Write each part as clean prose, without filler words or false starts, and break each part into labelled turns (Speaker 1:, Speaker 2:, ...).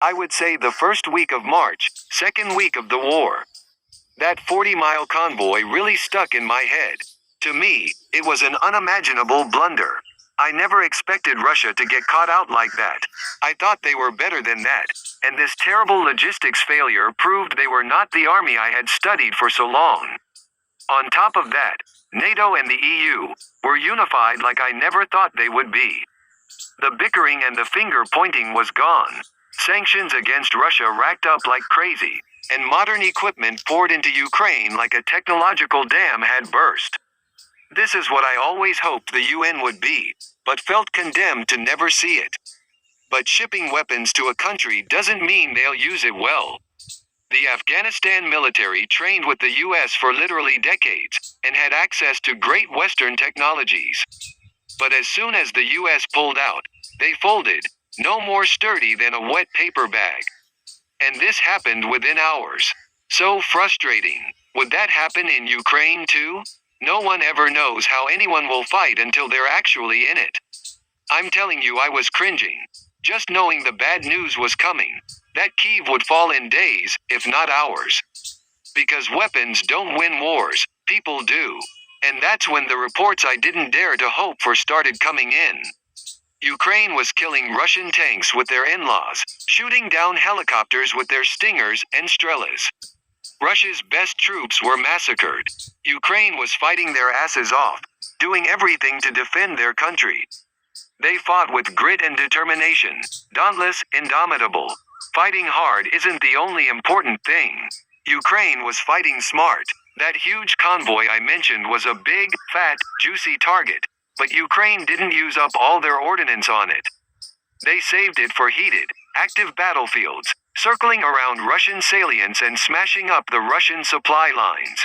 Speaker 1: I would say the first week of March, second week of the war. That 40-mile convoy really stuck in my head. To me, it was an unimaginable blunder. I never expected Russia to get caught out like that. I thought they were better than that, and this terrible logistics failure proved they were not the army I had studied for so long. On top of that, NATO and the EU were unified like I never thought they would be. The bickering and the finger pointing was gone. Sanctions against Russia racked up like crazy, and modern equipment poured into Ukraine like a technological dam had burst. This is what I always hoped the UN would be, but felt condemned to never see it. But shipping weapons to a country doesn't mean they'll use it well. The Afghanistan military trained with the US for literally decades, and had access to great Western technologies. But as soon as the US pulled out, they folded, no more sturdy than a wet paper bag. And this happened within hours. So frustrating. Would that happen in Ukraine too? No one ever knows how anyone will fight until they're actually in it. I'm telling you, I was cringing. Just knowing the bad news was coming. That Kyiv would fall in days, if not hours. Because weapons don't win wars, people do. And that's when the reports I didn't dare to hope for started coming in. Ukraine was killing Russian tanks with their in-laws, shooting down helicopters with their Stingers and Strelas. Russia's best troops were massacred. Ukraine was fighting their asses off, doing everything to defend their country. They fought with grit and determination, dauntless, indomitable. Fighting hard isn't the only important thing. Ukraine was fighting smart. That huge convoy I mentioned was a big, fat, juicy target, but Ukraine didn't use up all their ordnance on it. They saved it for heated, active battlefields, circling around Russian salients and smashing up the Russian supply lines.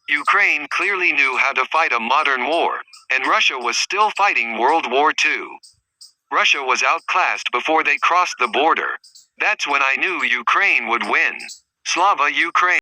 Speaker 1: Ukraine clearly knew how to fight a modern war, and Russia was still fighting World War II. Russia was outclassed before they crossed the border. That's when I knew Ukraine would win. Slava Ukraine.